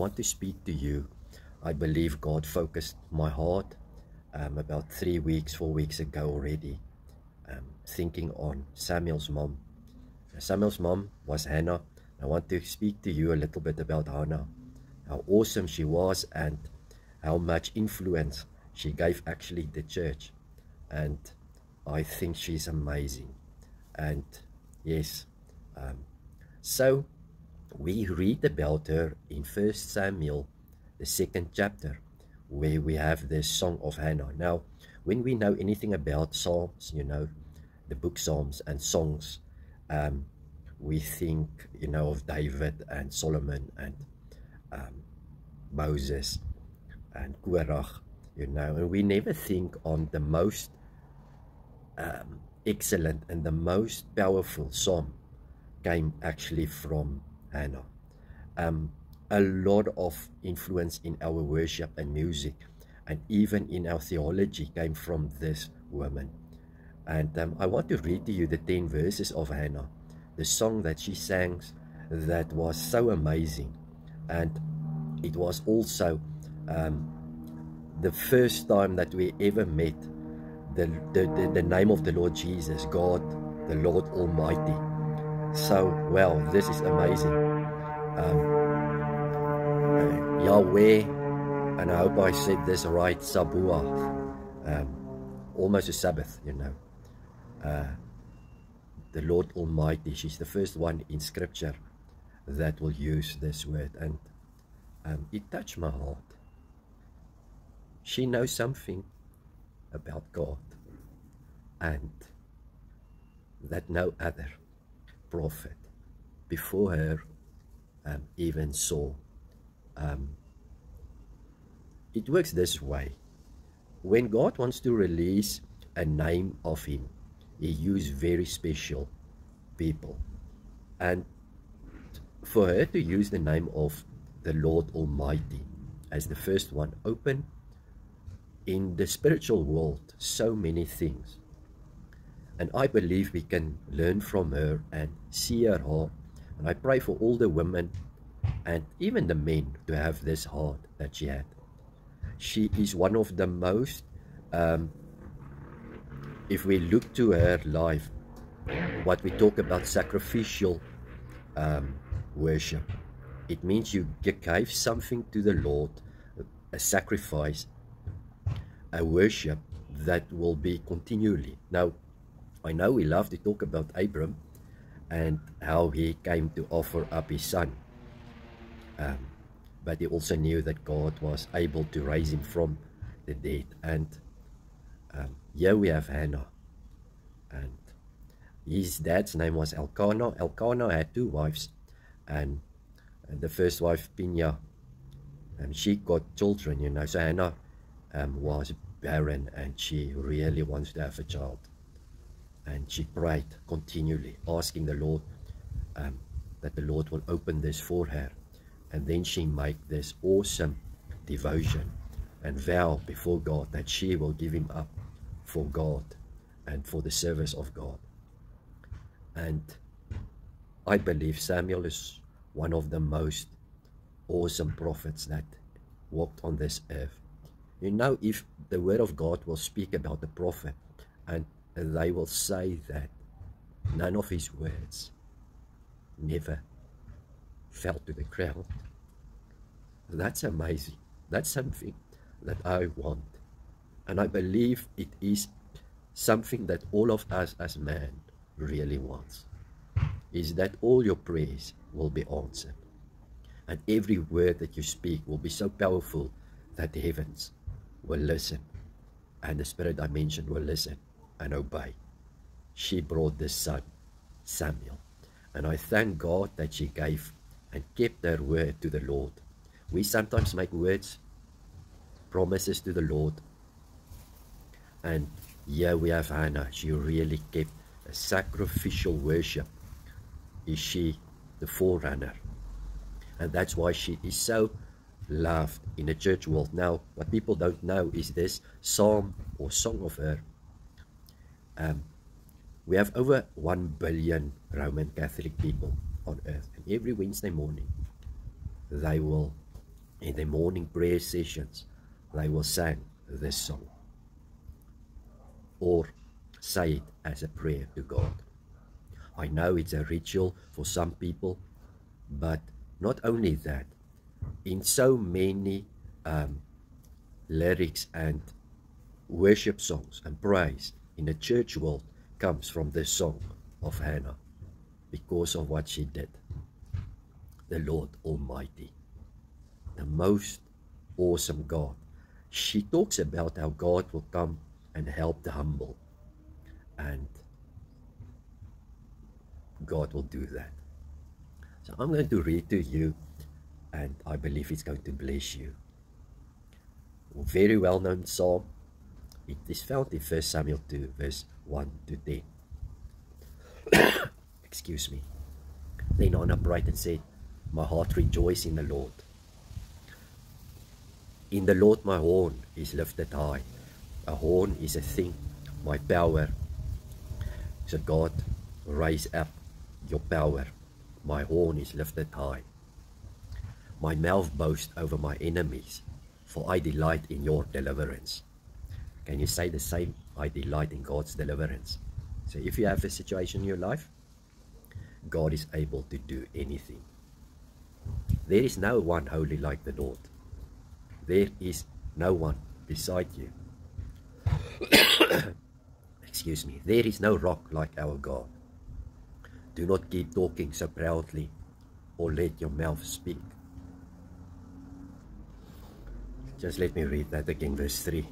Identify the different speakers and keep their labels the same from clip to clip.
Speaker 1: want to speak to you. I believe God focused my heart about 3 weeks, 4 weeks ago already, thinking on Samuel's mom. Samuel's mom was Hannah. I want to speak to you a little bit about Hannah, how awesome she was and how much influence she gave actually the church. And I think she's amazing. And yes, so we read about her in 1 Samuel, the 2nd chapter, where we have the Song of Hannah. Now, when we know anything about Psalms, you know, the book Psalms and songs, we think, you know, of David and Solomon and Moses and Korach, you know, and we never think on the most excellent and the most powerful psalm came actually from Hannah. A lot of influence in our worship and music and even in our theology came from this woman. And I want to read to you the 10 verses of Hannah, the song that she sang that was so amazing. And it was also the first time that we ever met the name of the Lord Jesus, God, the Lord Almighty. So, well, this is amazing. Yahweh, and I hope I said this right, Sabuah, almost a Sabbath, you know. The Lord Almighty, she's the first one in Scripture that will use this word, and it touched my heart. She knows something about God, and that no other prophet before her even saw. It works this way. When God wants to release a name of him, he used very special people. And for her to use the name of the Lord Almighty as the first one, opened in the spiritual world so many things. And I believe we can learn from her and see her heart. And I pray for all the women and even the men to have this heart that she had. She is one of the most, if we look to her life, what we talk about sacrificial worship. It means you gave something to the Lord, a sacrifice, a worship that will be continually. Now, I know we love to talk about Abram and how he came to offer up his son. But he also knew that God was able to raise him from the dead. And here we have Hannah. And his dad's name was Elkanah. Elkanah had 2 wives. And the first wife, Peninnah, she got children, you know. So Hannah was barren and she really wants to have a child. And she prayed continually, asking the Lord that the Lord will open this for her. And then she made this awesome devotion and vow before God that she will give him up for God and for the service of God. And I believe Samuel is one of the most awesome prophets that walked on this earth. You know, if the word of God will speak about the prophet and they will say that none of his words never fell to the ground, that's amazing. That's something that I want. And I believe it is something that all of us as man really wants, is that all your prayers will be answered. And every word that you speak will be so powerful that the heavens will listen and the spirit dimension will listen and obey. She brought the son, Samuel. And I thank God that she gave and kept her word to the Lord. We sometimes make words, promises to the Lord. And here we have Hannah. She really kept a sacrificial worship. Is she the forerunner? And that's why she is so loved in the church world. Now, what people don't know is this psalm or song of her. We have over 1 billion Roman Catholic people on earth. And every Wednesday morning, they will In the morning prayer sessions, they will sing this song or say it as a prayer to God. I know it's a ritual for some people, but not only that, in so many lyrics and worship songs and praise in the church world comes from this song of Hannah because of what she did. The Lord Almighty, the most awesome God. She talks about how God will come and help the humble, and God will do that. So I'm going to read to you, and I believe it's going to bless you. A very well-known psalm. It is found in 1 Samuel 2, verse 1 to 10. Excuse me. Then Hannah prayed and said, my heart rejoices in the Lord. In the Lord my horn is lifted high. A horn is a thing, my power. So God, raise up your power. My horn is lifted high. My mouth boasts over my enemies, for I delight in your deliverance. Can you say the same? I delight in God's deliverance. So if you have a situation in your life, God is able to do anything. There is no one holy like the Lord. There is no one beside you. Excuse me. There is no rock like our God. Do not keep talking so proudly, or let your mouth speak. Just let me read that again, verse 3.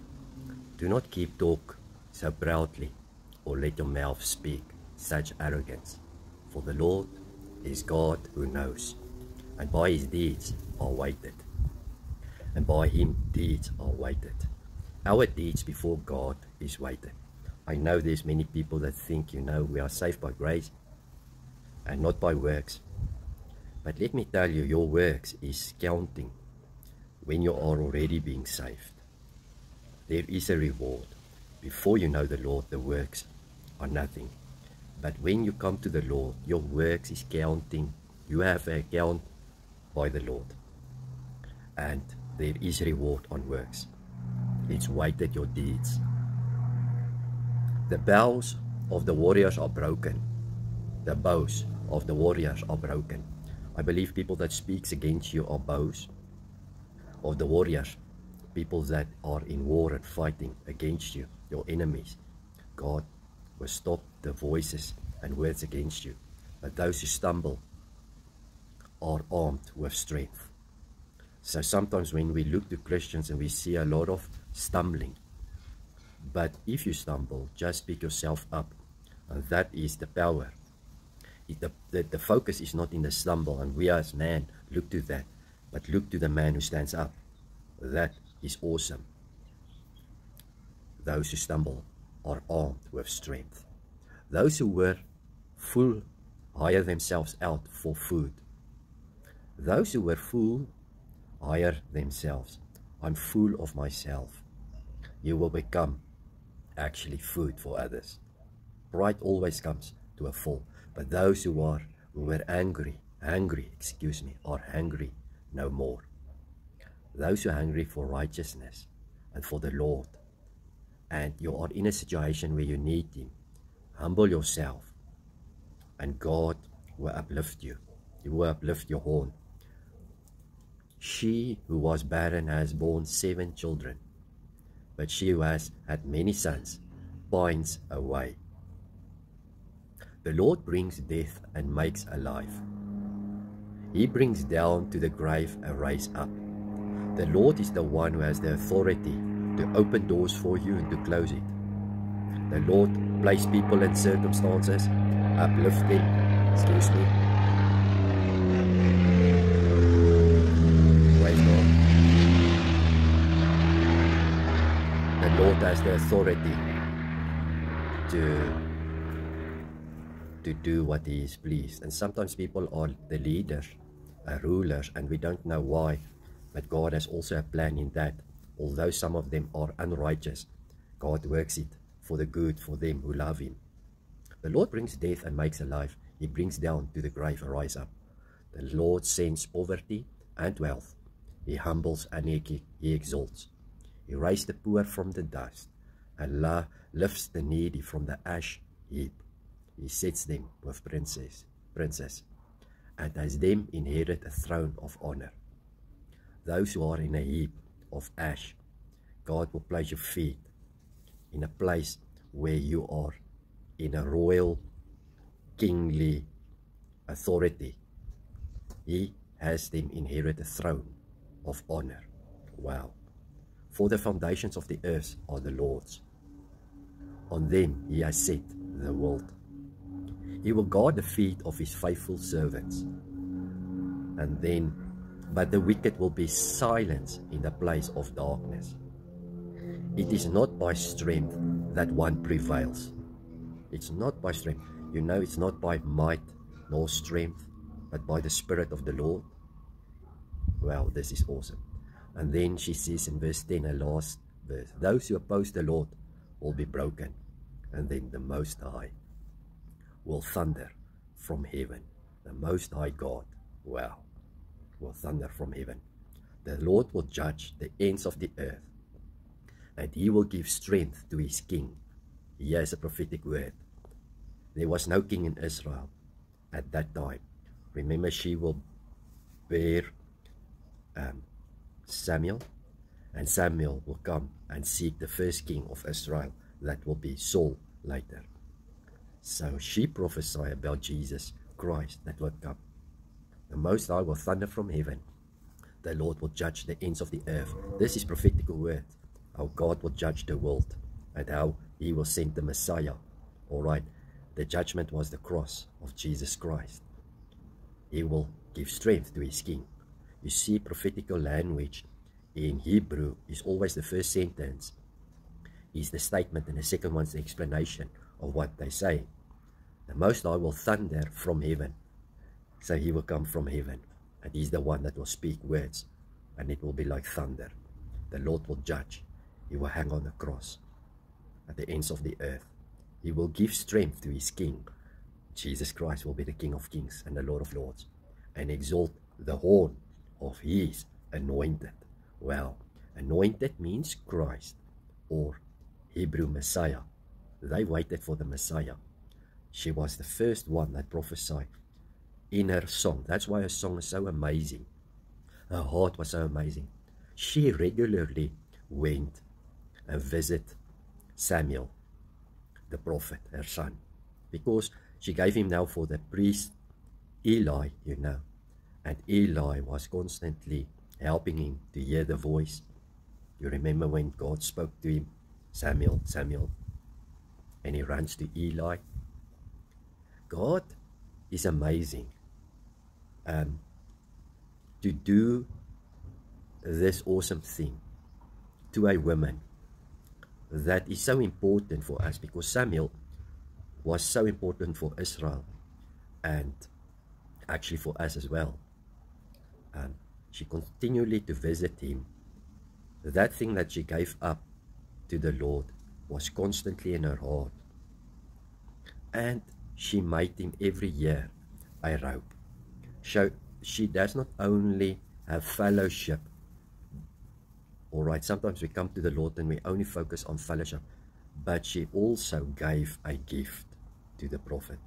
Speaker 1: Do not keep talk so proudly, or let your mouth speak such arrogance. For the Lord is God who knows, and by his deeds are weighted. And by him deeds are weighted. Our deeds before God is weighted. I know there's many people that think, we are saved by grace and not by works. But let me tell you, your works is counting when you are already being saved. There is a reward. Before you know the Lord, the works are nothing. But when you come to the Lord, your works is counting. You have an account by the Lord. And there is reward on works. It's weighted your deeds. The bows of the warriors are broken. The bows of the warriors are broken. I believe people that speaks against you are bows of the warriors. People that are in war and fighting against you, your enemies. God will stop the voices and words against you. But those who stumble are armed with strength. So sometimes when we look to Christians and we see a lot of stumbling, but if you stumble, just pick yourself up, and that is the power. The focus is not in the stumble, and we as man look to that, but look to the man who stands up. That is awesome. Those who stumble are armed with strength. Those who were full hire themselves out for food. Those who were full hire themselves. I'm full of myself. You will become actually food for others. Pride always comes to a fall. But those who were hungry are hungry no more. Those who are hungry for righteousness and for the Lord, and you are in a situation where you need him, humble yourself, and God will uplift you. He will uplift your horn. She who was barren has borne 7 children, but she who has had many sons pines away. The Lord brings death and makes alive. He brings down to the grave and raise up. The Lord is the one who has the authority to open doors for you and to close it. The Lord placed people in circumstances, uplift them. Excuse me. Praise God. The Lord has the authority to do what he is pleased. And sometimes people are the leaders, rulers, and we don't know why. But God has also a plan in that. Although some of them are unrighteous, God works it for the good for them who love him. The Lord brings death and makes alive. He brings down to the grave and rise up. The Lord sends poverty and wealth. He humbles and he exalts. He raises the poor from the dust and lifts the needy from the ash heap. He sets them with princes, and has them inherit a throne of honor. Those who are in a heap of ash, God will place your feet in a place where you are in a royal, kingly authority. He has them inherit a throne of honor. Wow. For the foundations of the earth are the Lord's. On them he has set the world. He will guard the feet of his faithful servants. But the wicked will be silenced in the place of darkness. It is not by strength that one prevails. It's not by strength. You know, it's not by might nor strength, but by the Spirit of the Lord. Wow, this is awesome. And then she says in verse 10, a last verse, those who oppose the Lord will be broken. And then the Most High will thunder from heaven. The Most High God, wow, will thunder from heaven. The Lord will judge the ends of the earth, and he will give strength to his king. He has a prophetic word. There was no king in Israel at that time. Remember, she will bear Samuel, and Samuel will come and seek the first king of Israel. That will be Saul later. So she prophesied about Jesus Christ that would come. The Most High will thunder from heaven. The Lord will judge the ends of the earth. This is prophetical word. How God will judge the world and how he will send the Messiah. All right, the judgment was the cross of Jesus Christ. He will give strength to his king. You see, prophetical language in Hebrew is always the first sentence is the statement, and the second one's the explanation of what they say. The Most High will thunder from heaven. So he will come from heaven, and he's the one that will speak words, and it will be like thunder. The Lord will judge. He will hang on the cross at the ends of the earth. He will give strength to his king. Jesus Christ will be the King of Kings and the Lord of Lords, and exalt the horn of his anointed. Well, anointed means Christ, or Hebrew Messiah. They waited for the Messiah. She was the first one that prophesied in her song. That's why her song is so amazing. Her heart was so amazing. She regularly went and visited Samuel, the prophet, her son, because she gave him now for the priest Eli, you know, and Eli was constantly helping him to hear the voice. You remember when God spoke to him, Samuel, Samuel, and he runs to Eli. God is amazing. To do this awesome thing to a woman that is so important for us, because Samuel was so important for Israel and actually for us as well. She continually to visit him. That thing that she gave up to the Lord was constantly in her heart, and she made him every year a robe. So she does not only have fellowship. All right, sometimes we come to the Lord and we only focus on fellowship, but she also gave a gift to the prophet.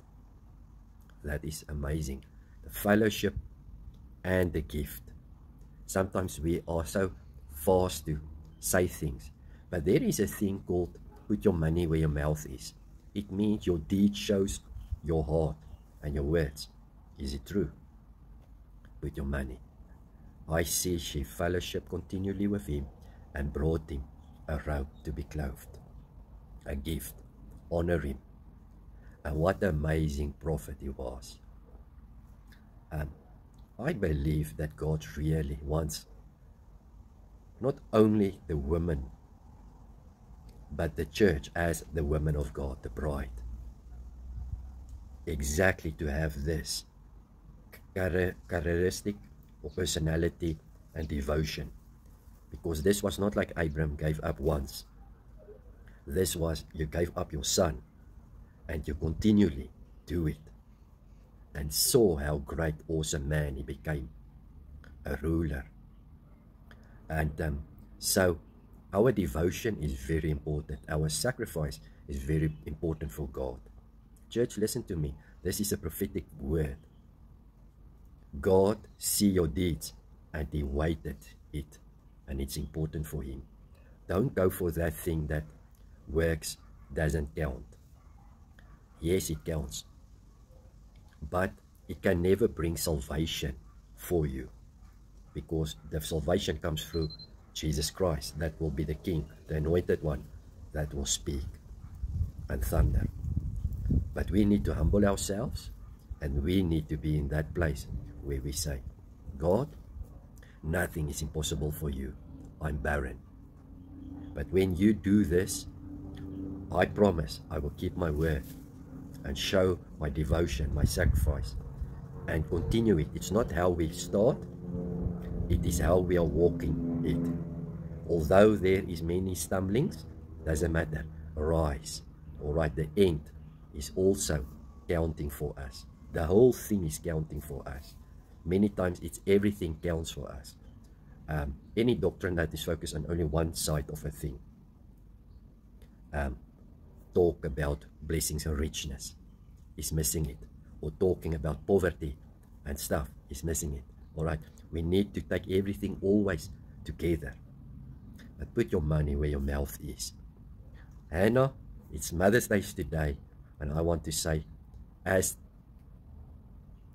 Speaker 1: That is amazing. The fellowship and the gift. Sometimes we are so fast to say things, but there is a thing called put your money where your mouth is. It means your deed shows your heart and your words. Is it true? With your money. I see she fellowship continually with him and brought him a robe to be clothed, a gift, honor him. And what an amazing prophet he was. I believe that God really wants not only the women, but the church as the women of God, the bride, exactly to have this characteristic or personality and devotion, because this was not like Abraham gave up once. This was, you gave up your son and you continually do it, and saw how great, awesome man he became, a ruler, And so our devotion is very important. Our sacrifice is very important for God. Church, listen to me. This is a prophetic word. God see your deeds and he weighted it, and it's important for him. Don't go for that thing that works doesn't count. Yes, it counts, but it can never bring salvation for you, because the salvation comes through Jesus Christ. That will be the King, the anointed one that will speak and thunder. But we need to humble ourselves, and we need to be in that place where we say, God, nothing is impossible for you. I'm barren. But when you do this, I promise I will keep my word and show my devotion, my sacrifice, and continue it. It's not how we start, it is how we are walking it. Although there is many stumblings, doesn't matter. Arise. All right, the end is also counting for us. The whole thing is counting for us. Many times it's everything counts for us. Any doctrine that is focused on only one side of a thing, talk about blessings and richness, is missing it. Or talking about poverty and stuff is missing it. All right, we need to take everything always together. But put your money where your mouth is. Hannah, it's Mother's Day today, and I want to say, as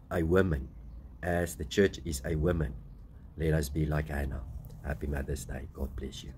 Speaker 1: a woman, as the church is a woman, let us be like Hannah. Happy Mother's Day. God bless you.